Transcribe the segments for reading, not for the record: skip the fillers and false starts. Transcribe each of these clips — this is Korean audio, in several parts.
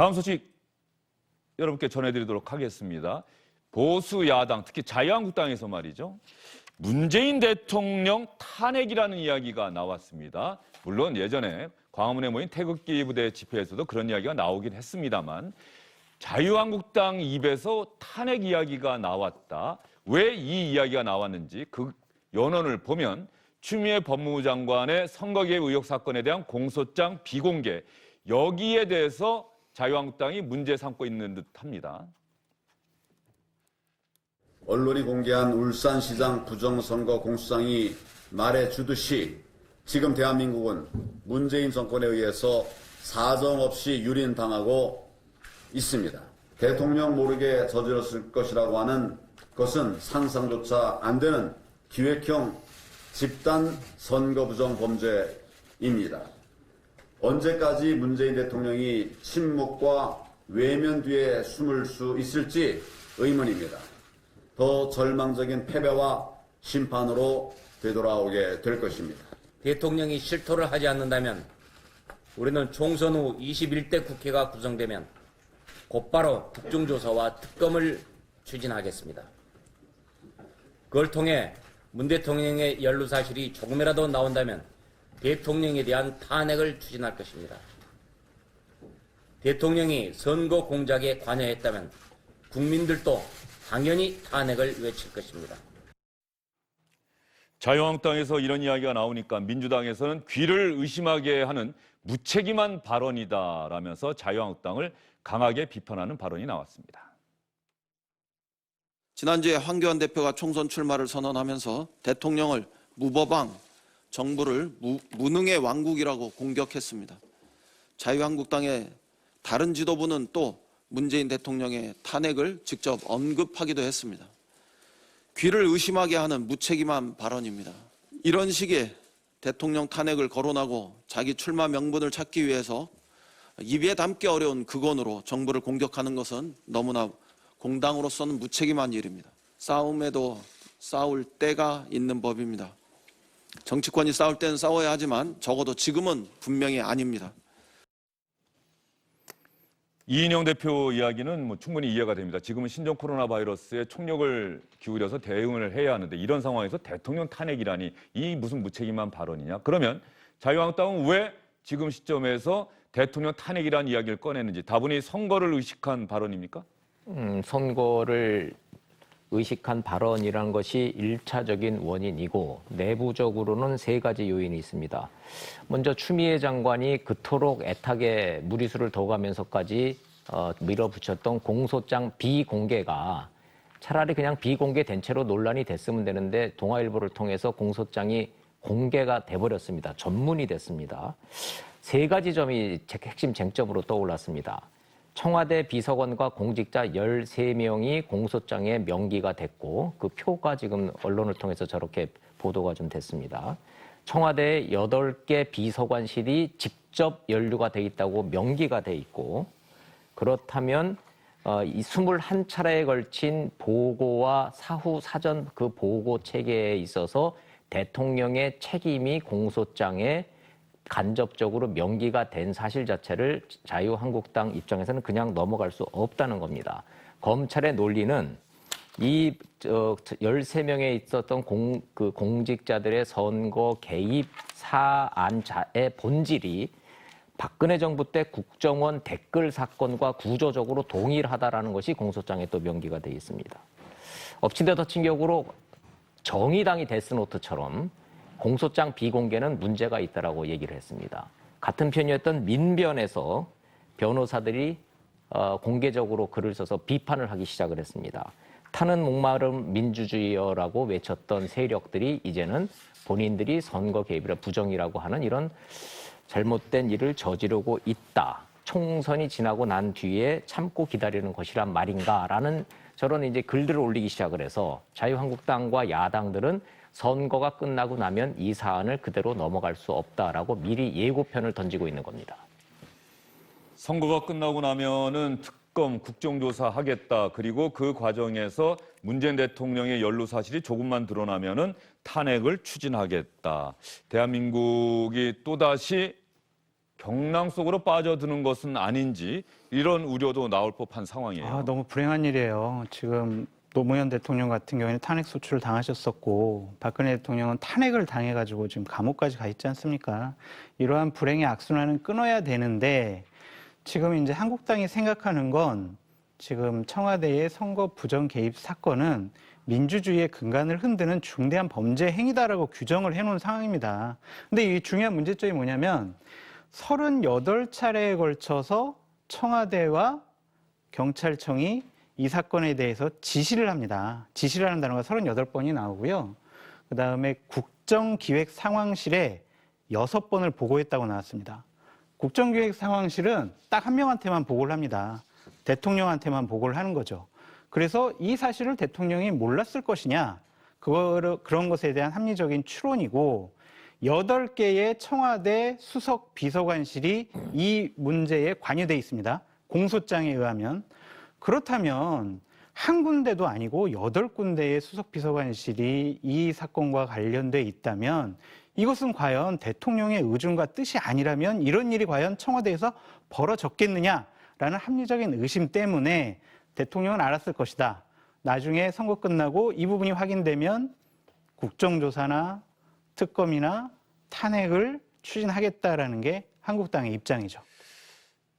다음 소식 여러분께 전해드리도록 하겠습니다. 보수 야당, 특히 자유한국당에서 말이죠. 문재인 대통령 탄핵이라는 이야기가 나왔습니다. 물론 예전에 광화문에 모인 태극기 부대 집회에서도 그런 이야기가 나오긴 했습니다만 자유한국당 입에서 탄핵 이야기가 나왔다. 왜 이 이야기가 나왔는지 그 연원을 보면 추미애 법무부 장관의 선거 개입 의혹 사건에 대한 공소장 비공개, 여기에 대해서 자유한국당이 문제 삼고 있는 듯합니다. 언론이 공개한 울산시장 부정선거 공소장이 말해주듯이 지금 대한민국은 문재인 정권에 의해서 사정없이 유린당하고 있습니다. 대통령 모르게 저질렀을 것이라고 하는 것은 상상조차 안 되는 기획형 집단 선거 부정 범죄입니다. 언제까지 문재인 대통령이 침묵과 외면 뒤에 숨을 수 있을지 의문입니다. 더 절망적인 패배와 심판으로 되돌아오게 될 것입니다. 대통령이 실토를 하지 않는다면 우리는 총선 후 21대 국회가 구성되면 곧바로 국정조사와 특검을 추진하겠습니다. 그걸 통해 문 대통령의 연루 사실이 조금이라도 나온다면 대통령에 대한 탄핵을 추진할 것입니다. 대통령이 선거 공작에 관여했다면 국민들도 당연히 탄핵을 외칠 것입니다. 자유한국당에서 이런 이야기가 나오니까 민주당에서는 귀를 의심하게 하는 무책임한 발언이다라면서 자유한국당을 강하게 비판하는 발언이 나왔습니다. 지난주에 황교안 대표가 총선 출마를 선언하면서 대통령을 무법왕, 정부를 무능의 왕국이라고 공격했습니다. 자유한국당의 다른 지도부는 또 문재인 대통령의 탄핵을 직접 언급하기도 했습니다. 귀를 의심하게 하는 무책임한 발언입니다. 이런 식의 대통령 탄핵을 거론하고 자기 출마 명분을 찾기 위해서 입에 담기 어려운 극언으로 정부를 공격하는 것은 너무나 공당으로서는 무책임한 일입니다. 싸움에도 싸울 때가 있는 법입니다. 정치권이 싸울 때는 싸워야 하지만 적어도 지금은 분명히 아닙니다. 이인영 대표 이야기는 충분히 이해가 됩니다. 지금은 신종 코로나 바이러스에 총력을 기울여서 대응을 해야 하는데 이런 상황에서 대통령 탄핵이라니 이 무슨 무책임한 발언이냐. 그러면 자유한국당은 왜 지금 시점에서 대통령 탄핵이라는 이야기를 꺼내는지 다분히 선거를 의식한 발언입니까? 선거를 의식한 발언이라는 것이 1차적인 원인이고 내부적으로는 세 가지 요인이 있습니다. 먼저 추미애 장관이 그토록 애타게 무리수를 더 가면서까지 밀어붙였던 공소장 비공개가 차라리 그냥 비공개된 채로 논란이 됐으면 되는데 동아일보를 통해서 공소장이 공개가 돼버렸습니다. 전문이 됐습니다. 세 가지 점이 핵심 쟁점으로 떠올랐습니다. 청와대 비서관과 공직자 13명이 공소장에 명기가 됐고 그 표가 지금 언론을 통해서 저렇게 보도가 좀 됐습니다. 청와대 8개 비서관실이 직접 연루가 돼 있다고 명기가 돼 있고 그렇다면 이 21차례에 걸친 보고와 사후 사전 그 보고 체계에 있어서 대통령의 책임이 공소장에 간접적으로 명기가 된 사실 자체를 자유한국당 입장에서는 그냥 넘어갈 수 없다는 겁니다. 검찰의 논리는 이 13명에 있었던 공직자들의 선거 개입 사안의 본질이 박근혜 정부 때 국정원 댓글 사건과 구조적으로 동일하다라는 것이 공소장에 또 명기가 되어 있습니다. 엎친 데 덮친 격으로 정의당이 데스노트처럼 공소장 비공개는 문제가 있다라고 얘기를 했습니다. 같은 편이었던 민변에서 변호사들이 공개적으로 글을 써서 비판을 하기 시작을 했습니다. 타는 목마름 민주주의여라고 외쳤던 세력들이 이제는 본인들이 선거 개입이라 부정이라고 하는 이런 잘못된 일을 저지르고 있다. 총선이 지나고 난 뒤에 참고 기다리는 것이란 말인가라는 저런 이제 글들을 올리기 시작을 해서 자유한국당과 야당들은 선거가 끝나고 나면 이 사안을 그대로 넘어갈 수 없다라고 미리 예고편을 던지고 있는 겁니다. 선거가 끝나고 나면은 특검, 국정조사 하겠다. 그리고 그 과정에서 문재인 대통령의 연루 사실이 조금만 드러나면은 탄핵을 추진하겠다. 대한민국이 또다시 경랑 속으로 빠져드는 것은 아닌지 이런 우려도 나올 법한 상황이에요. 너무 불행한 일이에요. 지금 노무현 대통령 같은 경우에는 탄핵 소추를 당하셨었고 박근혜 대통령은 탄핵을 당해가지고 지금 감옥까지 가 있지 않습니까? 이러한 불행의 악순환은 끊어야 되는데 지금 이제 한국당이 생각하는 건 지금 청와대의 선거 부정 개입 사건은 민주주의의 근간을 흔드는 중대한 범죄 행위다라고 규정을 해놓은 상황입니다. 근데 이 중요한 문제점이 뭐냐면 38차례에 걸쳐서 청와대와 경찰청이 이 사건에 대해서 지시를 합니다. 지시를 하는 단어가 38번이 나오고요. 그다음에 국정기획상황실에 6번을 보고했다고 나왔습니다. 국정기획상황실은 딱 한 명한테만 보고를 합니다. 대통령한테만 보고를 하는 거죠. 그래서 이 사실을 대통령이 몰랐을 것이냐, 그런 것에 대한 합리적인 추론이고 8개의 청와대 수석 비서관실이 이 문제에 관여돼 있습니다. 공소장에 의하면. 그렇다면 한 군데도 아니고 8군데의 수석 비서관실이 이 사건과 관련돼 있다면 이것은 과연 대통령의 의중과 뜻이 아니라면 이런 일이 과연 청와대에서 벌어졌겠느냐라는 합리적인 의심 때문에 대통령은 알았을 것이다. 나중에 선거 끝나고 이 부분이 확인되면 국정조사나 특검이나 탄핵을 추진하겠다라는 게 한국당의 입장이죠.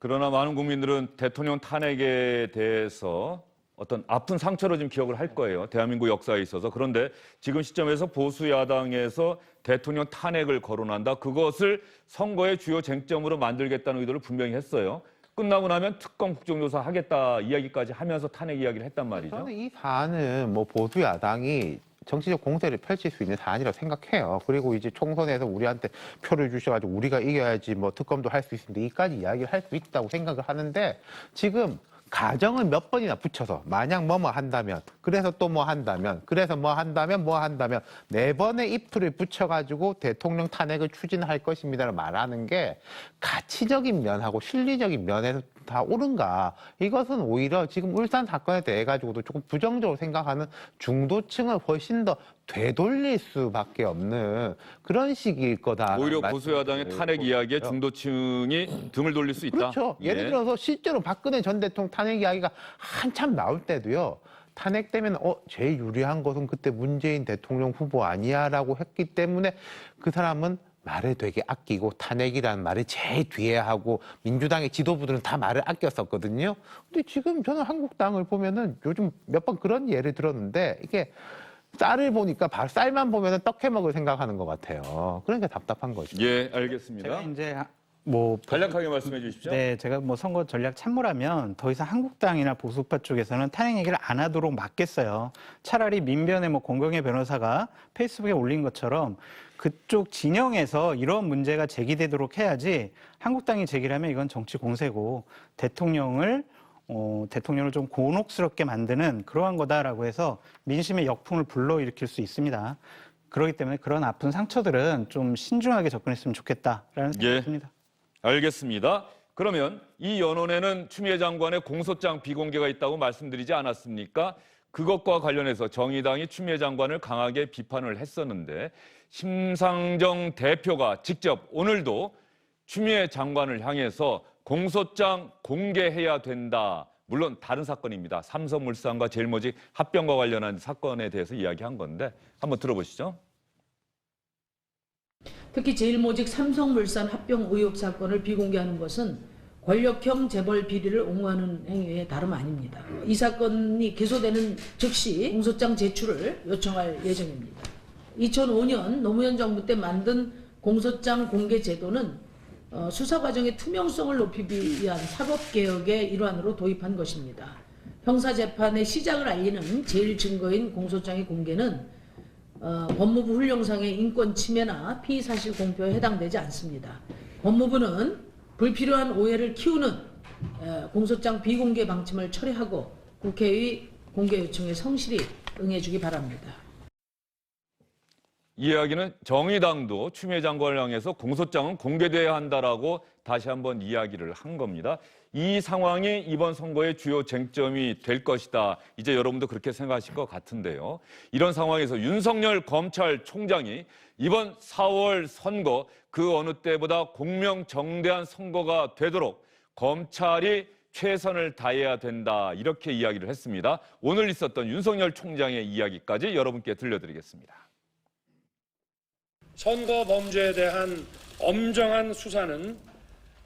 그러나 많은 국민들은 대통령 탄핵에 대해서 어떤 아픈 상처로 지금 기억을 할 거예요. 대한민국 역사에 있어서. 그런데 지금 시점에서 보수 야당에서 대통령 탄핵을 거론한다. 그것을 선거의 주요 쟁점으로 만들겠다는 의도를 분명히 했어요. 끝나고 나면 특검 국정조사 하겠다 이야기까지 하면서 탄핵 이야기를 했단 말이죠. 저는 이 사안은 뭐 보수 야당이 정치적 공세를 펼칠 수 있는 사안이라고 생각해요. 그리고 이제 총선에서 우리한테 표를 주셔가지고 우리가 이겨야지 뭐 특검도 할 수 있습니다. 이까지 이야기를 할 수 있다고 생각을 하는데 지금 가정을 몇 번이나 붙여서 만약 뭐뭐 한다면 그래서 또 뭐 한다면 그래서 뭐 한다면 4번의 if를 붙여가지고 대통령 탄핵을 추진할 것입니다를 말하는 게 가치적인 면하고 실리적인 면에서 다 옳은가. 이것은 오히려 지금 울산 사건에 대해 가지고도 조금 부정적으로 생각하는 중도층을 훨씬 더 되돌릴 수밖에 없는 그런 식일 거다. 오히려 보수 야당의 탄핵 이야기에 중도층이 등을 돌릴 수 있다. 그렇죠. 예를 들어서 실제로 박근혜 전 대통령 탄핵 이야기가 한참 나올 때도요. 탄핵되면 제일 유리한 것은 그때 문재인 대통령 후보 아니야라고 했기 때문에 그 사람은 말을 되게 아끼고 탄핵이라는 말을 제일 뒤에 하고 민주당의 지도부들은 다 말을 아꼈었거든요. 근데 지금 저는 한국당을 보면은 요즘 몇 번 그런 예를 들었는데 이게 쌀을 보니까 쌀만 보면은 떡해 먹을 생각하는 것 같아요. 그러니까 답답한 거죠. 예, 알겠습니다. 제가 이제 간략하게 말씀해 주십시오. 네, 제가 선거 전략 참모라면 더 이상 한국당이나 보수파 쪽에서는 탄핵 얘기를 안 하도록 막겠어요. 차라리 민변의 공경의 변호사가 페이스북에 올린 것처럼 그쪽 진영에서 이런 문제가 제기되도록 해야지 한국당이 제기를 하면 이건 정치 공세고 대통령을 좀 곤혹스럽게 만드는 그러한 거다라고 해서 민심의 역풍을 불러일으킬 수 있습니다. 그렇기 때문에 그런 아픈 상처들은 좀 신중하게 접근했으면 좋겠다라는 생각이 듭니다. 알겠습니다. 그러면 이 연원에는 추미애 장관의 공소장 비공개가 있다고 말씀드리지 않았습니까? 그것과 관련해서 정의당이 추미애 장관을 강하게 비판을 했었는데 심상정 대표가 직접 오늘도 추미애 장관을 향해서 공소장 공개해야 된다. 물론 다른 사건입니다. 삼성물산과 제일모직 합병과 관련한 사건에 대해서 이야기한 건데 한번 들어보시죠. 특히 제일모직 삼성물산 합병 의혹 사건을 비공개하는 것은 권력형 재벌 비리를 옹호하는 행위에 다름 아닙니다. 이 사건이 기소되는 즉시 공소장 제출을 요청할 예정입니다. 2005년 노무현 정부 때 만든 공소장 공개 제도는 수사 과정의 투명성을 높이기 위한 사법개혁의 일환으로 도입한 것입니다. 형사재판의 시작을 알리는 제일 증거인 공소장의 공개는 법무부 훈령상의 인권 침해나 피의사실 공표에 해당되지 않습니다. 법무부는 불필요한 오해를 키우는 공소장 비공개 방침을 철회하고 국회의 공개 요청에 성실히 응해주기 바랍니다. 이 이야기는 정의당도 추미애 장관을 향해서 공소장은 공개돼야 한다라고 다시 한번 이야기를 한 겁니다. 이 상황이 이번 선거의 주요 쟁점이 될 것이다. 이제 여러분도 그렇게 생각하실 것 같은데요. 이런 상황에서 윤석열 검찰총장이 이번 4월 선거 그 어느 때보다 공명정대한 선거가 되도록 검찰이 최선을 다해야 된다. 이렇게 이야기를 했습니다. 오늘 있었던 윤석열 총장의 이야기까지 여러분께 들려드리겠습니다. 선거 범죄에 대한 엄정한 수사는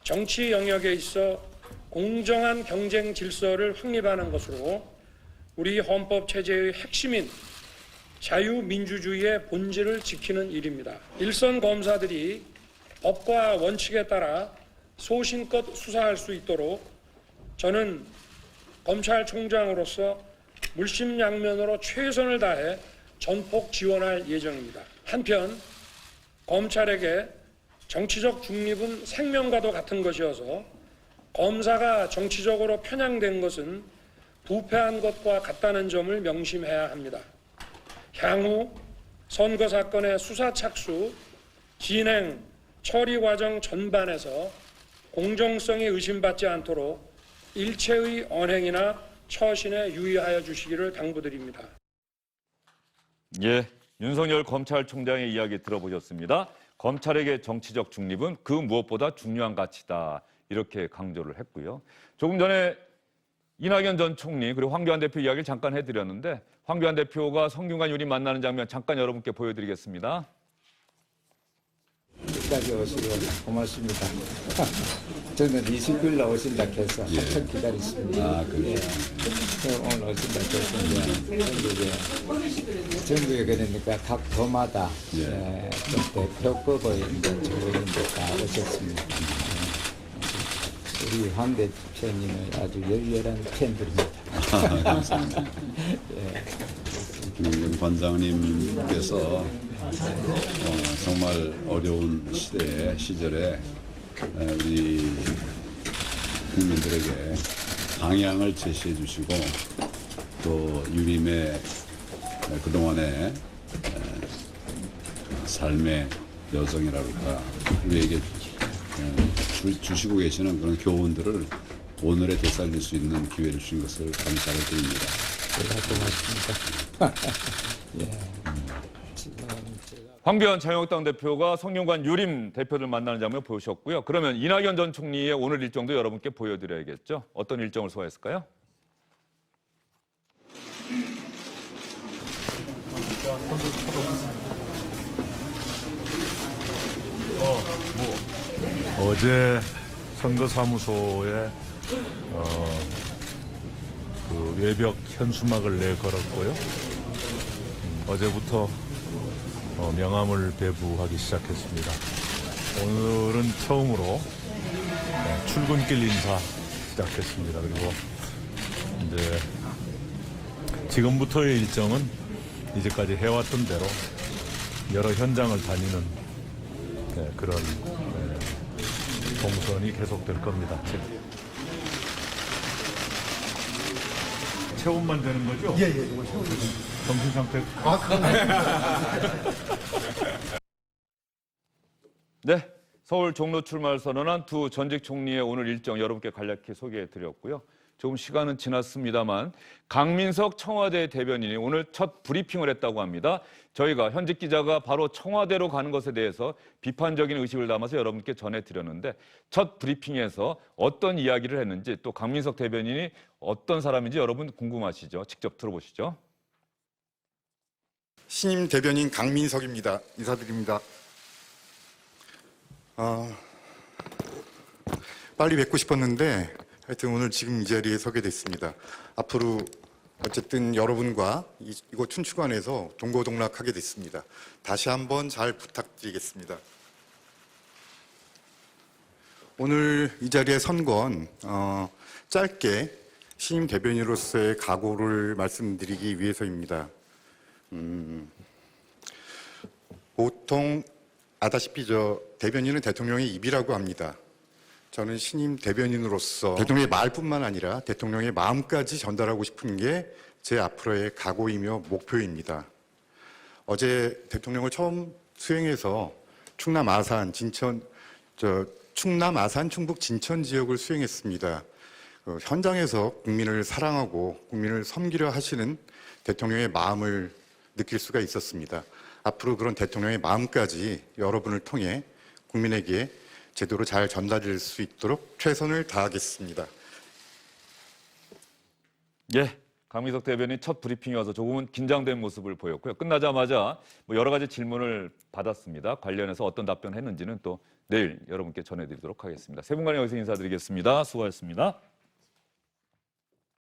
정치 영역에 있어 공정한 경쟁 질서를 확립하는 것으로 우리 헌법 체제의 핵심인 자유민주주의의 본질을 지키는 일입니다. 일선 검사들이 법과 원칙에 따라 소신껏 수사할 수 있도록 저는 검찰총장으로서 물심양면으로 최선을 다해 전폭 지원할 예정입니다. 한편 검찰에게 정치적 중립은 생명과도 같은 것이어서 검사가 정치적으로 편향된 것은 부패한 것과 같다는 점을 명심해야 합니다. 향후 선거 사건의 수사 착수, 진행, 처리 과정 전반에서 공정성이 의심받지 않도록 일체의 언행이나 처신에 유의하여 주시기를 당부드립니다. 예, 윤석열 검찰총장의 이야기 들어보셨습니다. 검찰에게 정치적 중립은 그 무엇보다 중요한 가치다. 이렇게 강조를 했고요. 조금 전에 이낙연 전 총리 그리고 황교안 대표 이야기를 잠깐 해드렸는데 황교안 대표가 성균관 유림 만나는 장면 잠깐 여러분께 보여드리겠습니다. 여기까지 오시고 고맙습니다. 저는 20일 나오신다 해서 한참 기다렸습니다. 아, 그래요? 오늘 오신다 해서 전국에 그러니까 각 도마다 또 대표급의 조인들 다 오셨습니다. 우리 황 대표님은 아주 열렬한 팬들입니다. 감사합니다. 김영경 관장님께서 정말 어려운 시절에 우리 국민들에게 방향을 제시해 주시고 또 유림의 그동안의 삶의 여정이랄까 우리에게 주시고 계시는 그런 교훈들을 오늘에 되살릴 수 있는 기회를 주신 것을 감사를 드립니다. 제가 고맙습니다. 황교안 자유한국당 대표가 성균관 유림 대표를 만나는 장면 보셨고요. 그러면 이낙연 전 총리의 오늘 일정도 여러분께 보여드려야겠죠. 어떤 일정을 소화했을까요? 어제 선거사무소에 그 외벽 현수막을 내걸었고요. 어제부터 명함을 배부하기 시작했습니다. 오늘은 처음으로 출근길 인사 시작했습니다. 그리고 이제 지금부터의 일정은 이제까지 해왔던 대로 여러 현장을 다니는 그런 동선이 계속될 겁니다. 체온만 되는 거죠? 예, 이거 체온. 정신 상태. 네, 서울 종로 출마를 선언한 두 전직 총리의 오늘 일정 여러분께 간략히 소개해드렸고요. 조금 시간은 지났습니다만 강민석 청와대 대변인이 오늘 첫 브리핑을 했다고 합니다. 저희가 현직 기자가 바로 청와대로 가는 것에 대해서 비판적인 의식을 담아서 여러분께 전해드렸는데 첫 브리핑에서 어떤 이야기를 했는지 또 강민석 대변인이 어떤 사람인지 여러분 궁금하시죠? 직접 들어보시죠. 신임 대변인 강민석입니다. 인사드립니다. 빨리 뵙고 싶었는데 하여튼 오늘 지금 이 자리에 서게 됐습니다. 앞으로 어쨌든 여러분과 이곳 춘추관에서 동고동락하게 됐습니다. 다시 한번 잘 부탁드리겠습니다. 오늘 이 자리에 선 건 짧게 신임 대변인으로서의 각오를 말씀드리기 위해서입니다. 보통 아다시피 대변인은 대통령의 입이라고 합니다. 저는 신임 대변인으로서 대통령의 말뿐만 아니라 대통령의 마음까지 전달하고 싶은 게 제 앞으로의 각오이며 목표입니다. 어제 대통령을 처음 수행해서 충남 아산, 진천, 충남, 아산, 충북, 진천 지역을 수행했습니다. 현장에서 국민을 사랑하고 국민을 섬기려 하시는 대통령의 마음을 느낄 수가 있었습니다. 앞으로 그런 대통령의 마음까지 여러분을 통해 국민에게 제대로 잘 전달될 수 있도록 최선을 다하겠습니다. 예, 강민석 대변인 첫 브리핑이 와서 조금은 긴장된 모습을 보였고요. 끝나자마자 뭐 여러 가지 질문을 받았습니다. 관련해서 어떤 답변을 했는지는 또 내일 여러분께 전해드리도록 하겠습니다. 세 분간 여기서 인사드리겠습니다. 수고하셨습니다.